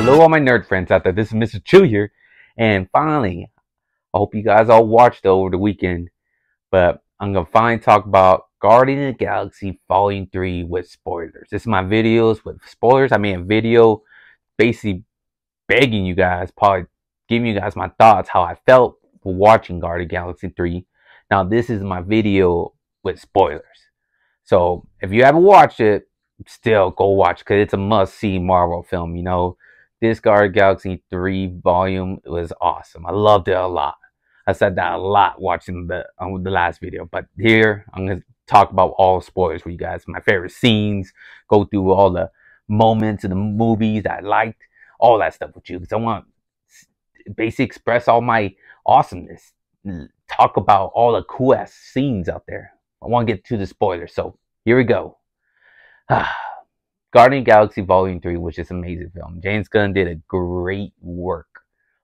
Hello all my nerd friends out there, this is Mr. Chew here, and finally, I hope you guys all watched over the weekend, but I'm going to finally talk about Guardians of the Galaxy Volume 3 with spoilers. This is my videos with spoilers. I made a video basically begging you guys, probably giving you guys my thoughts, how I felt for watching Guardians of the Galaxy 3. Now this is my video with spoilers. So if you haven't watched it, still go watch because it's a must-see Marvel film. You know, this Guardians of the Galaxy 3 volume was awesome. I loved it a lot. I said that a lot watching the last video, but here I'm gonna talk about all spoilers for you guys. My favorite scenes, go through all the moments in the movies that I liked, all that stuff with you because I want to basically express all my awesomeness. Talk about all the cool ass scenes out there. I want to get to the spoilers, so here we go. Guardians of the Galaxy Volume 3, which is an amazing film. James Gunn did a great work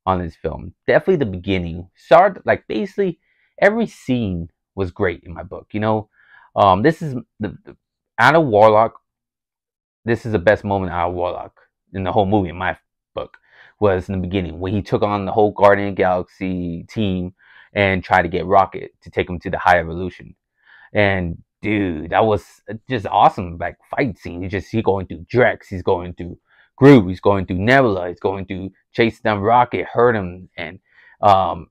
on this film. Definitely the beginning. Started, like, basically every scene was great in my book. You know, this is out of Warlock. This is the best moment out of Warlock in the whole movie in my book. Was in the beginning when he took on the whole Guardians of the Galaxy team and tried to get Rocket to take him to the High Evolution. And dude, that was just awesome. Like fight scene. He's going through Drax, he's going through Groot, he's going through Nebula, he's going through chase down Rocket, hurt him, and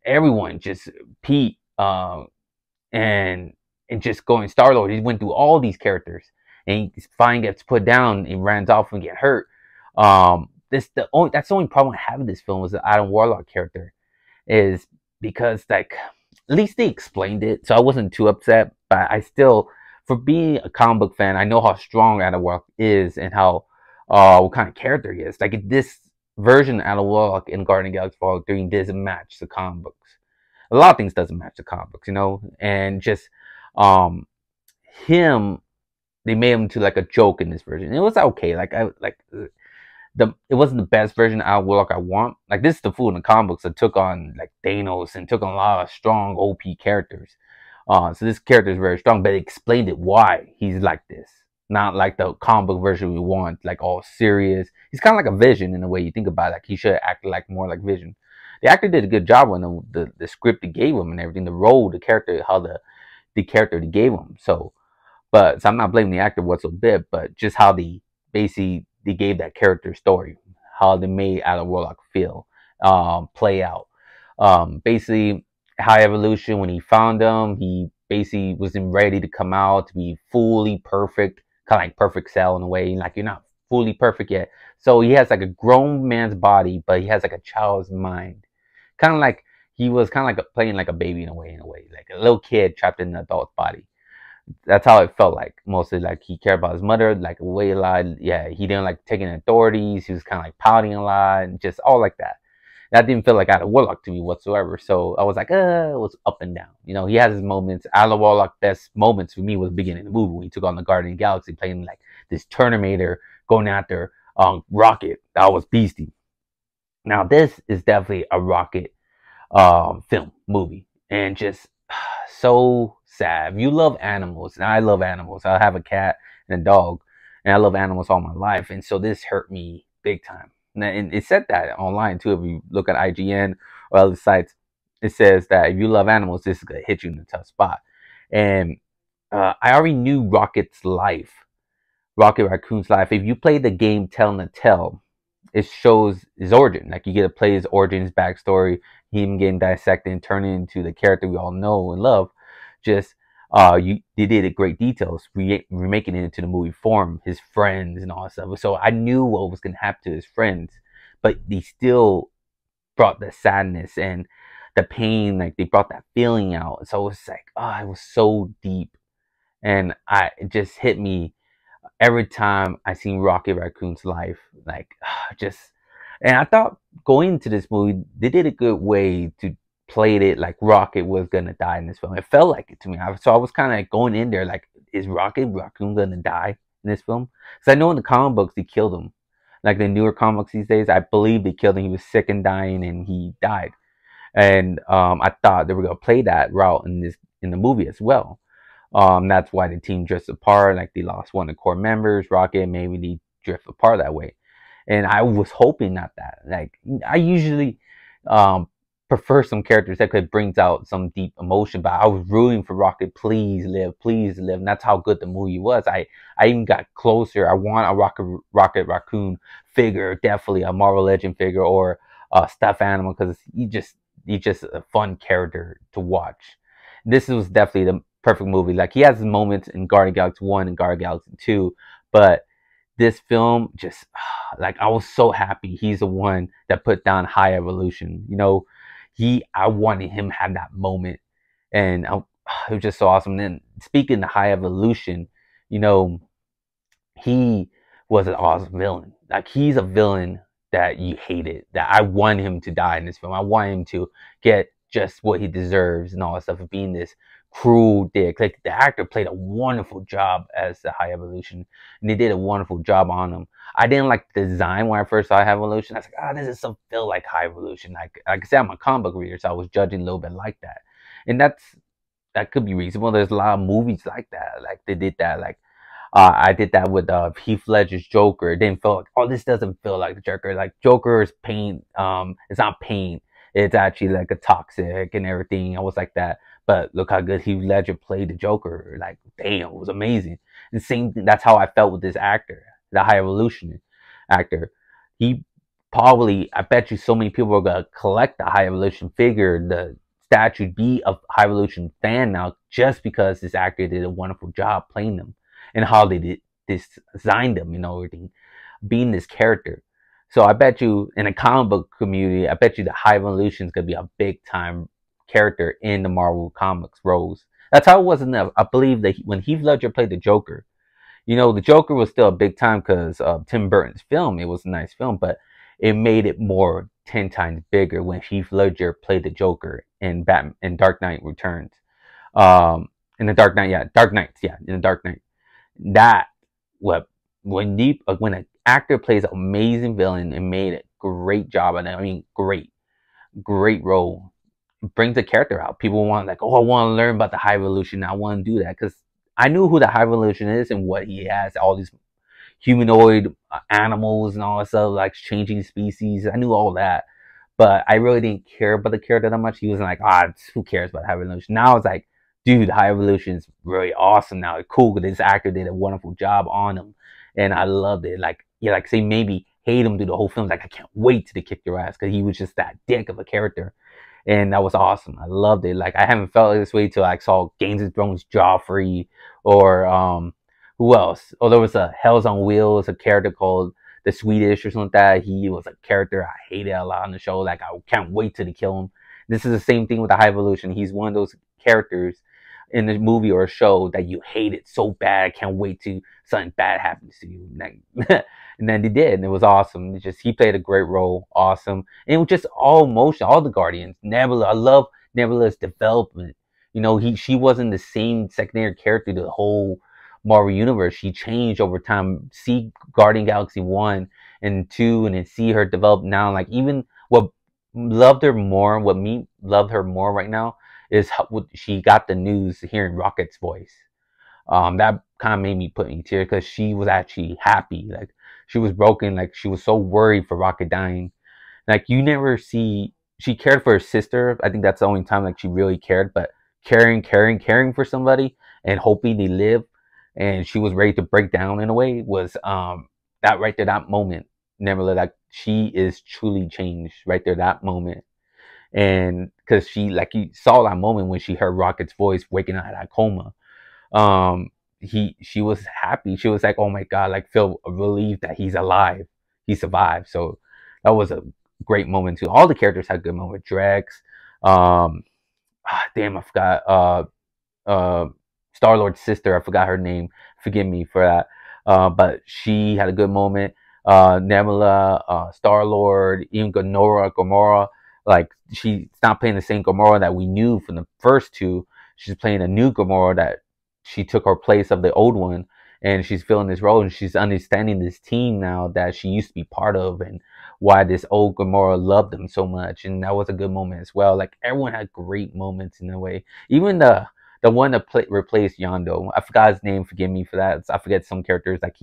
everyone, just Pete, and just going Star-Lord. He went through all these characters, and he finally gets put down and runs off and get hurt. That's the only problem I have with this film was the Adam Warlock character, is because like at least they explained it, so I wasn't too upset. But I still, for being a comic book fan, I know how strong Adam Warlock is and how what kind of character he is. Like this version of Adam Warlock in Guardians of the Galaxy Volume 3 doesn't match the comic books. A lot of things doesn't match the comic books, you know. And just him, they made him to like a joke in this version. It was okay. It wasn't the best version of Adam Warlock I want. Like this is the fool in the comic books that took on like Thanos and took on a lot of strong OP characters. So this character is very strong, but it explained it why he's like this. Not like the comic book version we want, like all serious. He's kind of like a Vision in the way you think about it. Like he should act like more like Vision. The actor did a good job when the script they gave him and everything, the role, the character, how the character they gave him. So I'm not blaming the actor whatsoever, but just how they gave that character story, how they made Adam Warlock feel, play out. Basically, High Evolution, when he found him, he basically wasn't ready to come out to be fully perfect, kind of like Perfect Cell in a way. Like you're not fully perfect yet, so he has like a grown man's body, but he has like a child's mind. Kind of like he was kind of like playing like a baby in a way, like a little kid trapped in an adult body. That's how it felt like. Mostly like he cared about his mother, like way a lot. Yeah, he didn't like taking authorities. He was kind of like pouting a lot, and just all like that. That didn't feel like Adam Warlock to me whatsoever. So I was like, it was up and down. You know, he has his moments. Adam Warlock's best moments for me was the beginning of the movie when he took on the Guardian of the Galaxy, playing like this Terminator going after Rocket. That was beastie. Now this is definitely a Rocket film movie, and just so sad. If you love animals, and I love animals. I have a cat and a dog, and I love animals all my life, and so this hurt me big time. And it said that online too. If you look at IGN or other sites, it says that if you love animals, this is gonna hit you in a tough spot. And I already knew Rocket Raccoon's life. If you play the game Tell the Tale, it shows his origin. Like you get to play his origin, his backstory, him getting dissected and turning into the character we all know and love. Just they did it great details, remaking it into the movie form, his friends and all that stuff. So I knew what was gonna happen to his friends, but they still brought the sadness and the pain. Like they brought that feeling out. So it was like, it was so deep, and it just hit me every time I seen Rocket Raccoon's life. Like and I thought going into this movie, they did a good way to played it like Rocket was gonna die in this film. It felt like it to me. So I was kind of like going in there like, is Rocket Raccoon gonna die in this film? Because I know in the comic books they killed him. Like the newer comic books these days, I believe they killed him. He was sick and dying, and he died. And I thought they were gonna play that route in the movie as well. That's why the team drifts apart. Like they lost one of the core members, Rocket. Maybe they drift apart that way. and I was hoping not that. Like I usually um prefer some characters that could brings out some deep emotion, but I was rooting for Rocket, please live, and that's how good the movie was. I even got closer. I want a Rocket Raccoon figure, definitely a Marvel Legend figure or a stuffed animal, because he's just a fun character to watch. This was definitely the perfect movie. Like he has his moments in Guardian Galaxy 1 and Guardian Galaxy 2, but this film just like I was so happy he's the one that put down High Evolution. You know, I wanted him to have that moment, and it was just so awesome. And then speaking of High Evolution, you know, he was an awesome villain. Like he's a villain that you hated. That I want him to die in this film. I want him to get just what he deserves and all that stuff of being this cruel dick. Like the actor played a wonderful job as the High Evolution, and they did a wonderful job on him. I didn't like the design when I first saw High Evolution. I was like, oh, this is so feel like High Evolution. Like I said, I'm a comic book reader, so I was judging a little bit like that, and that could be reasonable. There's a lot of movies like that. Like they did that. Like I did that with Heath Ledger's Joker. It didn't feel like, oh, this doesn't feel like the Joker. Like Joker is pain. It's not pain. It's actually like a toxic and everything. I was like that. But look how good Heath Ledger played the Joker. Like, damn, it was amazing. The same thing. That's how I felt with this actor, the High Evolution actor. He probably, I bet you, so many people are gonna collect the High Evolution figure, the statue, be a High Evolution fan now, just because this actor did a wonderful job playing them and how they designed them and everything, being this character. So I bet you in the comic book community, I bet you the High Evolution is gonna be a big time character in the Marvel Comics roles. That's how it was in I believe that when Heath Ledger played the Joker, you know, the Joker was still a big time because of Tim Burton's film. It was a nice film, but it made it more 10 times bigger when Heath Ledger played the Joker in Batman in Dark Knight Returns. In the Dark Knight, Dark Knights, in the Dark Knight. That what when an actor plays an amazing villain and made a great job on it. I mean, great role. Brings the character out. People want like, oh, I want to learn about the High Evolution. I want to do that because I knew who the High Evolution is and what he has. All these humanoid animals and all that stuff, like changing species. I knew all that, but I really didn't care about the character that much. He was like, who cares about High Evolution? Now it's like, dude, High Evolution is really awesome now. It's cool because this actor did a wonderful job on him, and I loved it. Like, like say maybe hate him through the whole film. Like, I can't wait to kick your ass because he was just that dick of a character, and that was awesome. I loved it. Like, I haven't felt this way till I saw Games of Thrones Joffrey, or who else? Oh, there was a Hell's on Wheels, a character called the Swedish or something like that. He was a character I hated a lot on the show. Like, I can't wait till they kill him. This is the same thing with the High Evolution. He's one of those characters in a movie or a show that you hate it so bad. I can't wait till something bad happens to you. And then they did, and it was awesome. He played a great role, awesome. And it was just all emotion, all the Guardians. Nebula, I love Nebula's development. You know, she wasn't the same secondary character to the whole Marvel Universe. She changed over time. See Guardian Galaxy 1 and 2, and then see her develop now. Like, even what loved her more, what me loved her more right now is how she got the news hearing Rocket's voice. That kind of made me put in tears because she was actually happy. Like, she was broken. Like, she was so worried for Rocket dying. Like, you never see, she cared for her sister. I think that's the only time like she really cared. But caring for somebody and hoping they live, and she was ready to break down in a way, was that right there, that moment. Never let that, she is truly changed right there, that moment. And because she, like, you saw that moment when she heard Rocket's voice waking out of that coma. She was happy. She was like, oh my god, like, feel relieved that he's alive, he survived. So that was a great moment too. All the characters had good moments. Drax, damn, I forgot, Star Lord's sister, I forgot her name, forgive me for that, but she had a good moment. Nebula, Star Lord, even Gamora, like, she's not playing the same Gamora that we knew from the first two. She's playing a new Gamora that she took her place of the old one, and she's filling this role, and she's understanding this team now that she used to be part of, and why this old Gamora loved them so much. And that was a good moment as well. Like, everyone had great moments in a way. Even the one that replaced Yondu, I forgot his name, forgive me for that. I forget some characters. Like,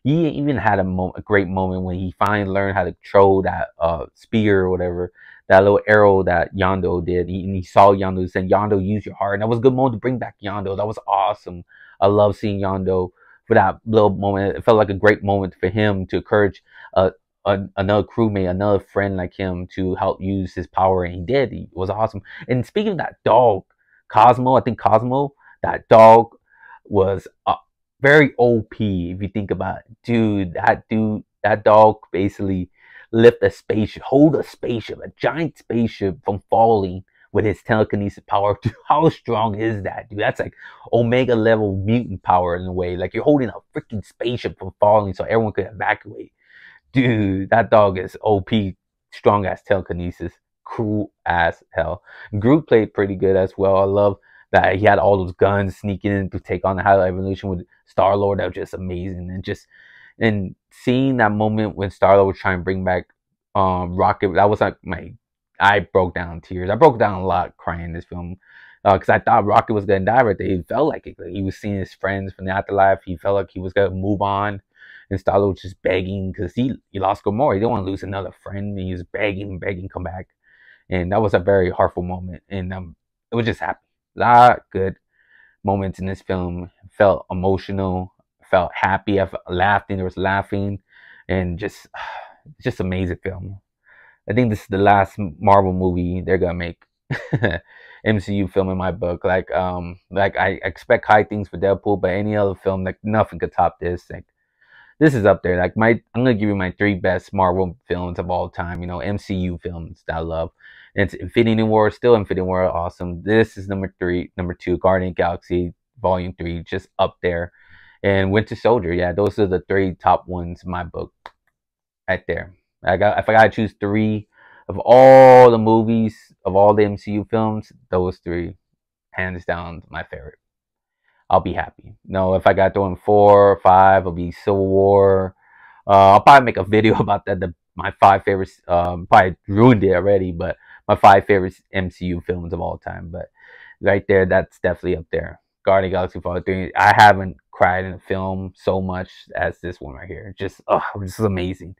He even had a great moment when he finally learned how to throw that spear or whatever, that little arrow that Yondu did. And he saw Yondu and said, "Yondu, use your heart." And that was a good moment to bring back Yondu. That was awesome. I love seeing Yondu for that little moment. It felt like a great moment for him to encourage uh, another crewmate, another friend like him to help use his power, and he did. He was awesome. And speaking of that dog, Cosmo, I think Cosmo, that dog was very OP if you think about it. Dude, that dog basically lift a spaceship, hold a spaceship, a giant spaceship from falling with his telekinesis power. Dude, how strong is that, dude? That's like Omega level mutant power in a way. Like you're holding a freaking spaceship from falling so everyone could evacuate. Dude, that dog is OP, strong ass telekinesis, cool as hell. Groot played pretty good as well. I love that he had all those guns sneaking in to take on the High Evolution with Star Lord. That was just amazing, and seeing that moment when Star Lord was trying to bring back Rocket. That was like I broke down in tears. I broke down a lot crying in this film because I thought Rocket was gonna die right there. He felt like it. Like he was seeing his friends from the afterlife. He felt like he was gonna move on, and Star-Lord was just begging because he lost Gamora. He didn't want to lose another friend. And he was begging, come back. And that was a very heartful moment. And it was just happy. A lot good moments in this film. Felt emotional. Felt happy. I felt laughing. There was laughing, and just amazing film. I think this is the last Marvel movie they're gonna make. MCU film in my book. Like I expect high things for Deadpool, but any other film, like nothing could top this. Like this is up there. Like I'm gonna give you my three best Marvel films of all time. You know, MCU films that I love. And it's Infinity War, still Infinity War, awesome. This is number three. Number two, Guardian Galaxy Volume 3, just up there. And Winter Soldier, yeah, those are the three top ones in my book, right there. If I gotta choose three of all the movies of all the MCU films, those three, hands down, my favorite. I'll be happy. No, if I got thrown 4 or 5, it'll be Civil War. I'll probably make a video about that. My 5 favorites. Probably ruined it already, but my 5 favorite MCU films of all time. But right there, that's definitely up there. Guardian Galaxy Volume 3. I haven't cried in a film so much as this one right here. This is amazing.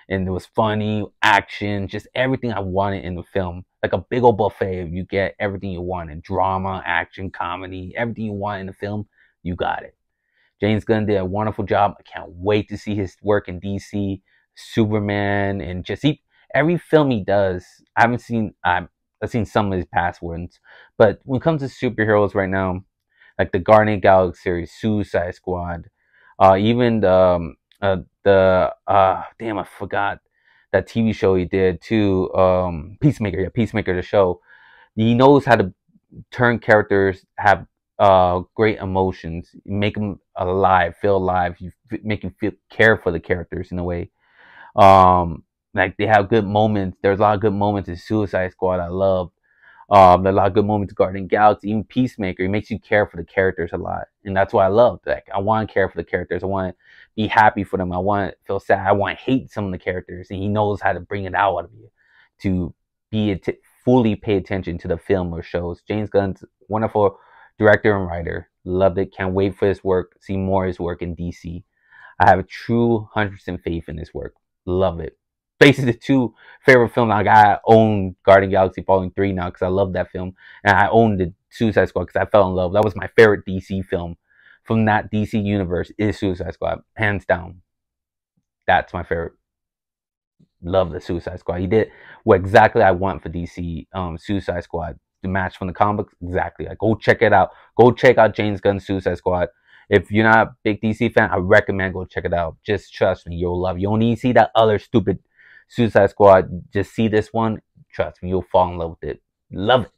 And it was funny, action, just everything I wanted in the film. Like a big old buffet. You get everything you want in drama, action, comedy, everything you want in the film, you got it. James Gunn did a wonderful job. I can't wait to see his work in DC, Superman, and every film he does. I've seen some of his past ones, but when it comes to superheroes right now, like the Guardian Galaxy series, Suicide Squad, even damn, I forgot that TV show he did too. Peacemaker, yeah, Peacemaker, the show. He knows how to turn characters have great emotions, make them alive, feel alive. Make you feel care for the characters in a way. Like they have good moments. There's a lot of good moments in Suicide Squad I love. There are a lot of good moments in Guardian Galaxy, even Peacemaker. It makes you care for the characters a lot, and that's what I love. Like I want to care for the characters. I want to be happy for them. I want to feel sad. I want to hate some of the characters, and he knows how to bring it out of you to fully pay attention to the film or shows. James Gunn's wonderful director and writer. Loved it. Can't wait for his work. See more of his work in DC. I have a true 100% faith in his work. Love it. Basically, the two favorite films. Like I own Guardian Galaxy Volume 3 now because I love that film, and I own the Suicide Squad because I fell in love. That was my favorite DC film from that DC universe. Is Suicide Squad, hands down. That's my favorite. Love the Suicide Squad. He did what exactly I want for DC. Suicide Squad, the match from the comics, exactly. Like, go check it out. Go check out James Gunn's Suicide Squad. If you're not a big DC fan, I recommend go check it out. Just trust me, you'll love it. You don't need to see that other stupid Suicide Squad. Just see this one. Trust me, you'll fall in love with it. Love it.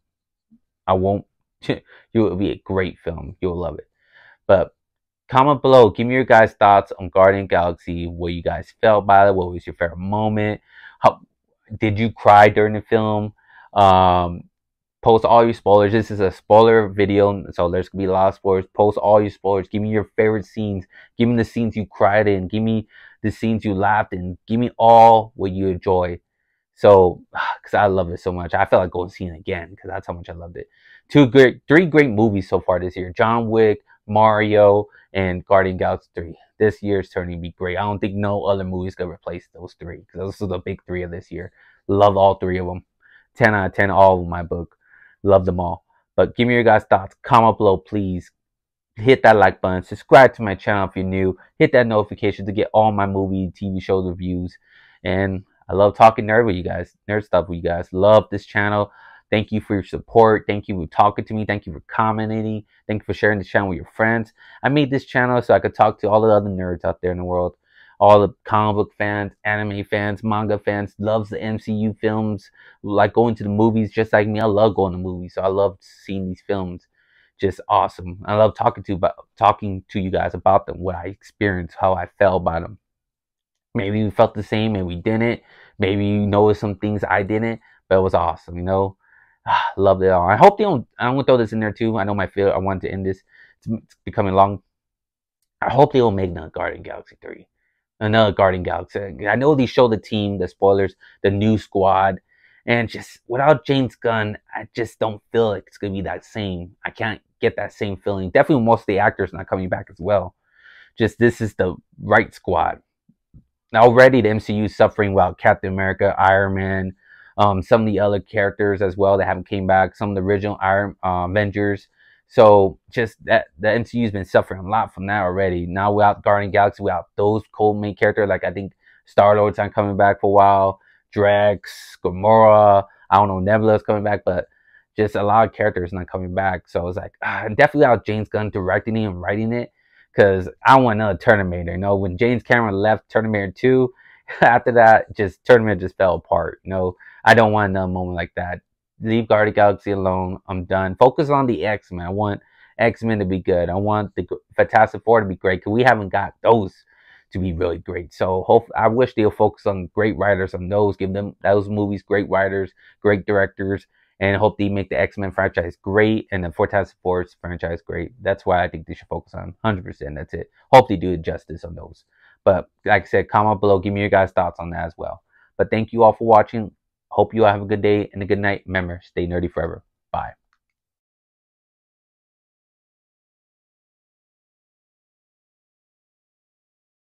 I won't. It will be a great film. You'll love it. But comment below. Give me your guys' thoughts on Guardian Galaxy. What you guys felt about it. What was your favorite moment? How did you cry during the film? Post all your spoilers. This is a spoiler video, so there's gonna be a lot of spoilers. Post all your spoilers. Give me your favorite scenes. Give me the scenes you cried in. Give me the scenes you laughed in. Give me all what you enjoy. So, because I love it so much, I felt like going to see it again because that's how much I loved it. Three great movies so far this year: John Wick, Mario, and Guardian Galaxy 3. This year's turning to be great. I don't think no other movies could replace those three, because those are the big three of this year. Love all three of them. 10 out of 10, all of my book. Love them all. But give me your guys' thoughts. Comment below, please. Hit that like button. Subscribe to my channel if you're new. Hit that notification to get all my movie, TV shows, reviews. And I love talking nerd with you guys. Nerd stuff with you guys. Love this channel. Thank you for your support. Thank you for talking to me. Thank you for commenting. Thank you for sharing this channel with your friends. I made this channel so I could talk to all the other nerds out there in the world. All the comic book fans, anime fans, manga fans, loves the MCU films, like going to the movies just like me. I love going to movies, so I love seeing these films. Just awesome. I love talking to you guys about them, what I experienced, how I felt about them. Maybe we felt the same, maybe we didn't. Maybe you noticed some things I didn't, but it was awesome, you know. Loved it all. I hope they don't. I'm gonna throw this in there too. I know my feel. I wanted to end this. It's becoming long. I hope they don't make another Guardian Galaxy 3. Another Guardian Galaxy. I know they show the team, the spoilers, the new squad, and just without James Gunn, I just don't feel like it's gonna be that same. I can't get that same feeling. Definitely, most of the actors not coming back as well. Just this is the right squad. Now already the MCU is suffering while Captain America, Iron Man, some of the other characters as well that haven't came back, some of the original Avengers. So just that the MCU's been suffering a lot from that already. Now without Guardian Galaxy, without those cool main characters, like I think Star-Lord's not coming back for a while, Drax, Gamora, I don't know, Nebula's coming back, but just a lot of characters not coming back. So it's like definitely without James Gunn directing it and writing it, because I want another Terminator. You know, when James Cameron left Terminator 2, after that, just Terminator just fell apart. You know, I don't want another moment like that. Leave Guardian Galaxy alone. I'm done. Focus on the X-Men. I want X-Men to be good. I want the Fantastic Four to be great, because we haven't got those to be really great. So I wish they'll focus on great writers on those. Give them those movies great writers, great directors, and hope they make the X-Men franchise great and the Fantastic Four franchise great. That's why I think they should focus on 100%. That's it. Hope they do justice on those. But like I said, comment below. Give me your guys' thoughts on that as well. But thank you all for watching. Hope you all have a good day and a good night. Remember, stay nerdy forever. Bye.